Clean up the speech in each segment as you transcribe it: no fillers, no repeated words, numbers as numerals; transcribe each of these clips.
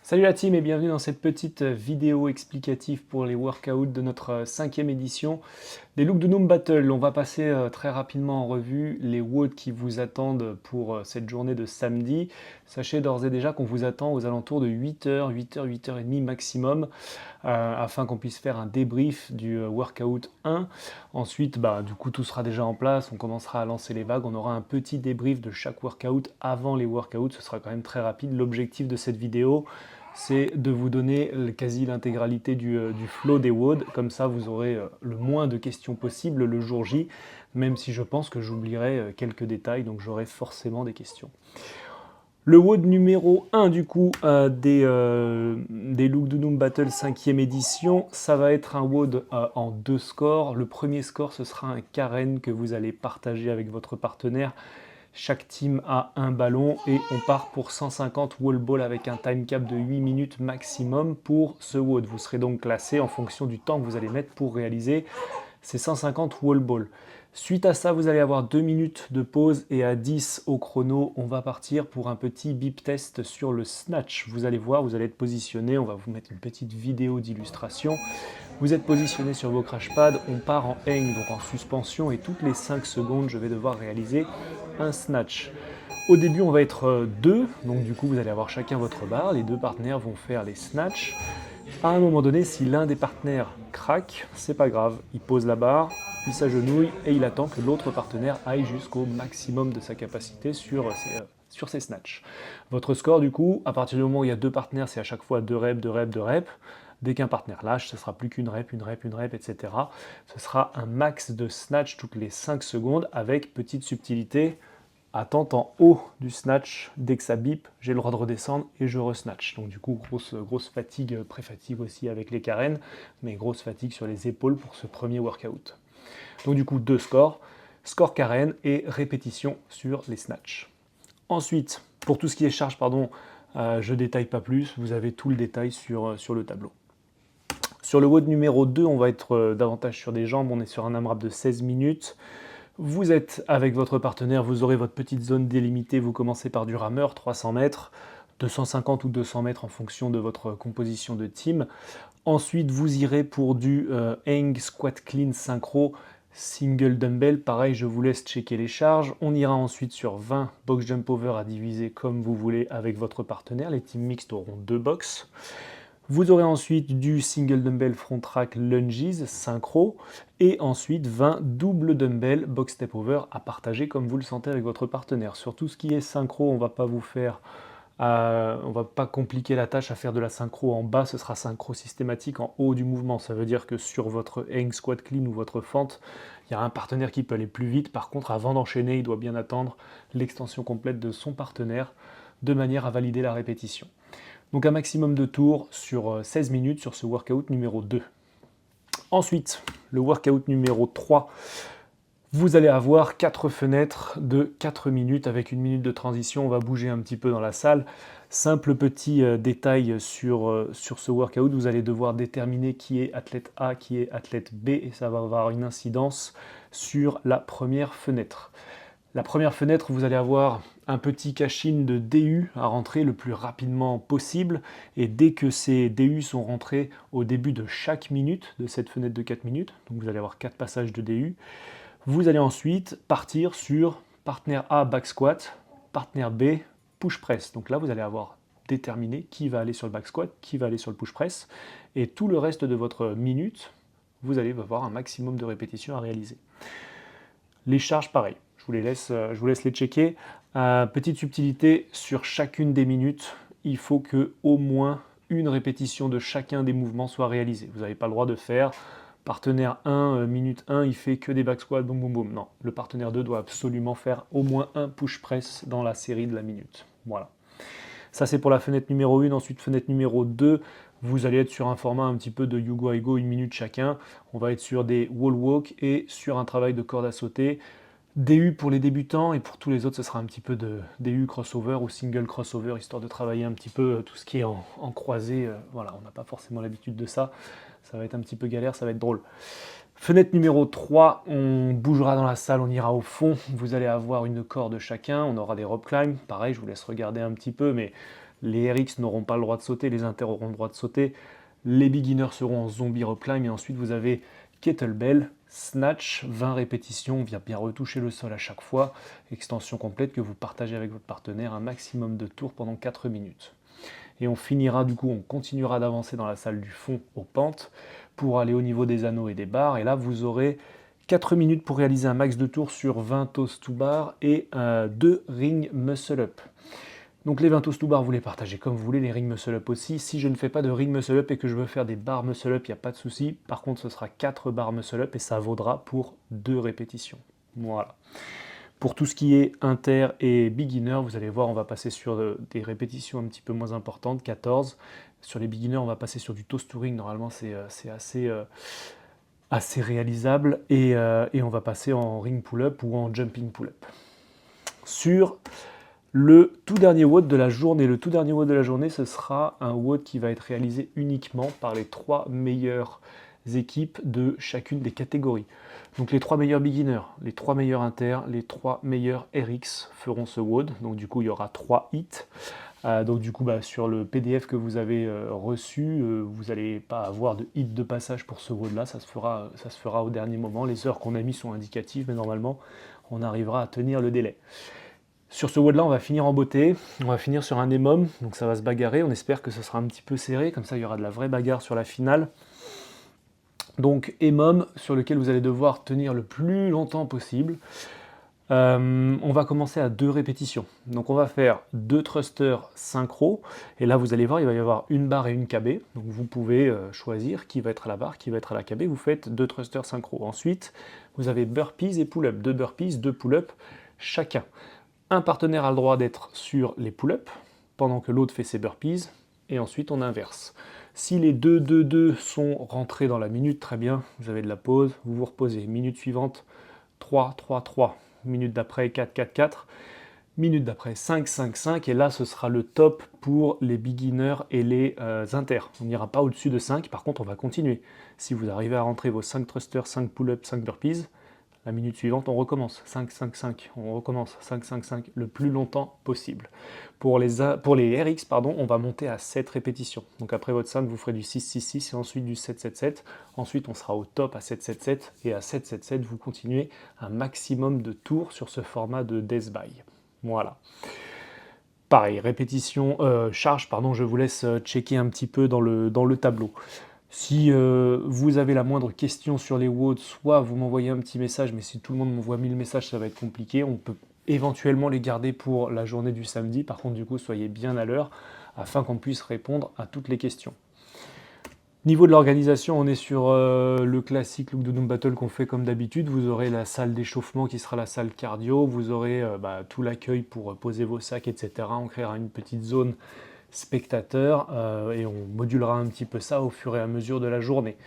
Salut la team et bienvenue dans cette petite vidéo explicative pour les workouts de notre cinquième édition des Look Doom Battle. On va passer très rapidement en revue les WOD qui vous attendent pour cette journée de samedi. Sachez d'ores et déjà qu'on vous attend aux alentours de 8h, 8h, 8h30 maximum afin qu'on puisse faire un débrief du workout 1. Ensuite, du coup, tout sera déjà en place, on commencera à lancer les vagues, on aura un petit débrief de chaque workout avant les workouts, ce sera quand même très rapide. L'objectif de cette vidéo, c'est de vous donner quasi l'intégralité du flow des WOD, comme ça vous aurez le moins de questions possible le jour J, même si je pense que j'oublierai quelques détails, donc j'aurai forcément des questions. Le WOD numéro 1 du coup des Look Doom Battle 5e édition, ça va être un WOD en 2 scores. Le premier score, ce sera un carène que vous allez partager avec votre partenaire. Chaque team a un ballon et on part pour 150 wall ball avec un time cap de 8 minutes maximum pour ce WOD. Vous serez donc classé en fonction du temps que vous allez mettre pour réaliser ces 150 wall ball. Suite à ça, vous allez avoir 2 minutes de pause et à 10 au chrono, on va partir pour un petit bip test sur le snatch. Vous allez voir, vous allez être positionné, on va vous mettre une petite vidéo d'illustration. Vous êtes positionné sur vos crash pads, on part en hang, donc en suspension, et toutes les 5 secondes, je vais devoir réaliser un snatch. Au début, on va être deux, donc du coup, vous allez avoir chacun votre barre, les deux partenaires vont faire les snatchs. À un moment donné, si l'un des partenaires craque, c'est pas grave, il pose la barre, il s'agenouille et il attend que l'autre partenaire aille jusqu'au maximum de sa capacité sur ses snatchs. Votre score, du coup, à partir du moment où il y a deux partenaires, c'est à chaque fois 2 reps, 2 reps, 2 reps. Dès qu'un partenaire lâche, ce sera plus qu'une rep, une rep, une rep, etc. Ce sera un max de snatch toutes les 5 secondes avec petite subtilité. Attente en haut du snatch, dès que ça bip, j'ai le droit de redescendre et je resnatch. Donc du coup, grosse fatigue, pré-fatigue aussi avec les carènes, mais grosse fatigue sur les épaules pour ce premier workout. Donc du coup, 2 scores, score carène et répétition sur les snatchs. Ensuite, pour tout ce qui est charge, je ne détaille pas plus, vous avez tout le détail sur le tableau. Sur le WOD numéro 2, on va être davantage sur des jambes, on est sur un AMRAP de 16 minutes. Vous êtes avec votre partenaire, vous aurez votre petite zone délimitée, vous commencez par du rameur, 300 mètres, 250 ou 200 mètres en fonction de votre composition de team. Ensuite, vous irez pour du hang squat clean synchro, single dumbbell. Pareil, je vous laisse checker les charges. On ira ensuite sur 20 box jump over à diviser comme vous voulez avec votre partenaire. Les teams mixtes auront 2 box. Vous aurez ensuite du single dumbbell front rack lunges synchro et ensuite 20 double dumbbell box step over à partager comme vous le sentez avec votre partenaire. Sur tout ce qui est synchro, on va pas compliquer la tâche à faire de la synchro en bas, ce sera synchro systématique en haut du mouvement. Ça veut dire que sur votre hang squat clean ou votre fente, il y a un partenaire qui peut aller plus vite. Par contre, avant d'enchaîner, il doit bien attendre l'extension complète de son partenaire de manière à valider la répétition. Donc un maximum de tours sur 16 minutes sur ce workout numéro 2. Ensuite, le workout numéro 3, vous allez avoir 4 fenêtres de 4 minutes avec 1 minute de transition. On va bouger un petit peu dans la salle. Simple petit détail sur ce workout, vous allez devoir déterminer qui est athlète A, qui est athlète B, et ça va avoir une incidence sur la première fenêtre. La première fenêtre, vous allez avoir un petit cache-in de DU à rentrer le plus rapidement possible. Et dès que ces DU sont rentrés au début de chaque minute de cette fenêtre de 4 minutes, donc vous allez avoir 4 passages de DU, vous allez ensuite partir sur partenaire A back squat, partenaire B push press. Donc là, vous allez avoir déterminé qui va aller sur le back squat, qui va aller sur le push press. Et tout le reste de votre minute, vous allez avoir un maximum de répétitions à réaliser. Les charges, pareil. Je vous laisse les checker. Petite subtilité, sur chacune des minutes, il faut que au moins une répétition de chacun des mouvements soit réalisée. Vous n'avez pas le droit de faire partenaire 1, minute 1, il fait que des back squats, boum boum boum. Non, le partenaire 2 doit absolument faire au moins un push press dans la série de la minute. Voilà. Ça, c'est pour la fenêtre numéro 1. Ensuite, fenêtre numéro 2, vous allez être sur un format un petit peu de You Go I Go, 1 minute chacun. On va être sur des wall walk et sur un travail de corde à sauter. DU pour les débutants et pour tous les autres, ce sera un petit peu de DU crossover ou single crossover, histoire de travailler un petit peu tout ce qui est en croisé. Voilà, on n'a pas forcément l'habitude de ça. Ça va être un petit peu galère, ça va être drôle. Fenêtre numéro 3, on bougera dans la salle, on ira au fond. Vous allez avoir une corde chacun, on aura des rope climb. Pareil, je vous laisse regarder un petit peu, mais Les RX n'auront pas le droit de sauter, les Inter auront le droit de sauter. Les beginners seront en zombie recline et ensuite vous avez kettlebell, snatch, 20 répétitions, on vient bien retoucher le sol à chaque fois, extension complète que vous partagez avec votre partenaire, un maximum de tours pendant 4 minutes. Et on finira, du coup, on continuera d'avancer dans la salle du fond aux pentes pour aller au niveau des anneaux et des barres. Et là, vous aurez 4 minutes pour réaliser un max de tours sur 20 toes to bar et 2 ring muscle up. Donc les 20 toes to bar, vous les partagez comme vous voulez, les ring muscle up aussi. Si je ne fais pas de ring muscle up et que je veux faire des bar muscle up, il n'y a pas de souci. Par contre, ce sera 4 bar muscle up et ça vaudra pour 2 répétitions. Voilà. Pour tout ce qui est inter et beginner, vous allez voir, on va passer sur des répétitions un petit peu moins importantes, 14. Sur les beginners, on va passer sur du toes to ring. Normalement, c'est assez réalisable. Et on va passer en ring pull-up ou en jumping pull-up. Sur le tout dernier WOD de la journée. Le tout dernier WOD de la journée, ce sera un WOD qui va être réalisé uniquement par les 3 meilleures équipes de chacune des catégories. Donc les 3 meilleurs beginners, les 3 meilleurs inter, les 3 meilleurs RX feront ce WOD. Donc du coup, il y aura 3 hits. Donc du coup, sur le PDF que vous avez reçu, vous n'allez pas avoir de hit de passage pour ce WOD-là. Ça se fera au dernier moment. Les heures qu'on a mis sont indicatives, mais normalement, on arrivera à tenir le délai. Sur ce WOD là, on va finir en beauté, on va finir sur un EMOM, donc ça va se bagarrer, on espère que ce sera un petit peu serré, comme ça il y aura de la vraie bagarre sur la finale. Donc EMOM sur lequel vous allez devoir tenir le plus longtemps possible. On va commencer à 2 répétitions, donc on va faire 2 thrusters synchro, et là vous allez voir il va y avoir une barre et une KB, donc vous pouvez choisir qui va être à la barre, qui va être à la KB, vous faites 2 thrusters synchro. Ensuite vous avez burpees et pull-up, 2 burpees, 2 pull-up chacun. Un partenaire a le droit d'être sur les pull-ups pendant que l'autre fait ses burpees, et ensuite on inverse. Si les 2-2-2 sont rentrés dans la minute, très bien, vous avez de la pause, vous vous reposez. Minute suivante, 3-3-3. Minute d'après, 4-4-4. Minute d'après, 5-5-5. Et là, ce sera le top pour les beginners et les inter. On n'ira pas au-dessus de 5, par contre, on va continuer. Si vous arrivez à rentrer vos 5 thrusters, 5 pull-ups, 5 burpees, la minute suivante, on recommence, 5-5-5, on recommence, 5-5-5, le plus longtemps possible. Pour les RX, on va monter à 7 répétitions. Donc après votre 5, vous ferez du 6-6-6 et ensuite du 7-7-7. Ensuite, on sera au top à 7-7-7 et à 7-7-7, vous continuez un maximum de tours sur ce format de Death By. Voilà. Pareil, répétition, charge, je vous laisse checker un petit peu dans le tableau. Si vous avez la moindre question sur les WOD, soit vous m'envoyez un petit message, mais si tout le monde m'envoie 1000 messages, ça va être compliqué. On peut éventuellement les garder pour la journée du samedi. Par contre, du coup, soyez bien à l'heure afin qu'on puisse répondre à toutes les questions. Niveau de l'organisation, on est sur le classique Look de Doom Battle qu'on fait comme d'habitude. Vous aurez la salle d'échauffement qui sera la salle cardio. Vous aurez tout l'accueil pour poser vos sacs, etc. On créera une petite zone spectateurs et on modulera un petit peu ça au fur et à mesure de la journée.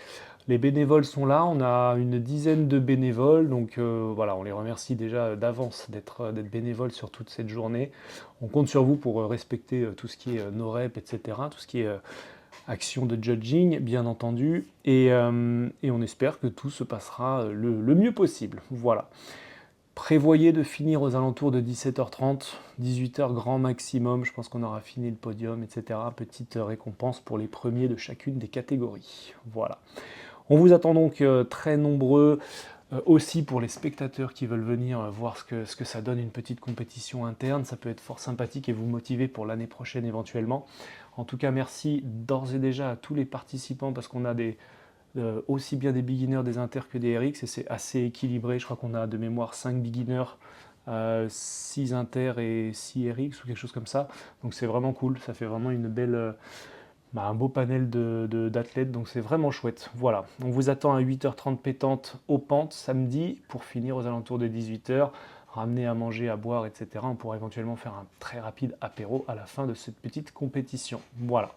Les bénévoles sont là, on a une dizaine de bénévoles, donc voilà, on les remercie déjà d'avance d'être bénévoles sur toute cette journée. On compte sur vous pour respecter tout ce qui est no rep, etc., tout ce qui est action de judging, bien entendu, et on espère que tout se passera le mieux possible. Voilà. Prévoyez de finir aux alentours de 17h30, 18h grand maximum, je pense qu'on aura fini le podium, etc. Petite récompense pour les premiers de chacune des catégories. Voilà. On vous attend donc très nombreux, aussi pour les spectateurs qui veulent venir voir ce que ça donne une petite compétition interne. Ça peut être fort sympathique et vous motiver pour l'année prochaine éventuellement. En tout cas, merci d'ores et déjà à tous les participants parce qu'on a aussi bien des beginners, des inter que des RX, et c'est assez équilibré. Je crois qu'on a de mémoire 5 beginners, 6 inter et 6 RX ou quelque chose comme ça. Donc c'est vraiment cool, ça fait vraiment une belle, un beau panel d'athlètes, donc c'est vraiment chouette. Voilà, on vous attend à 8h30 pétante aux pentes samedi pour finir aux alentours de 18h. Ramener à manger, à boire, etc. On pourra éventuellement faire un très rapide apéro à la fin de cette petite compétition. Voilà,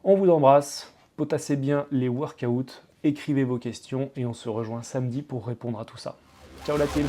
on vous embrasse. Potassez bien les workouts, écrivez vos questions et on se rejoint samedi pour répondre à tout ça. Ciao la team!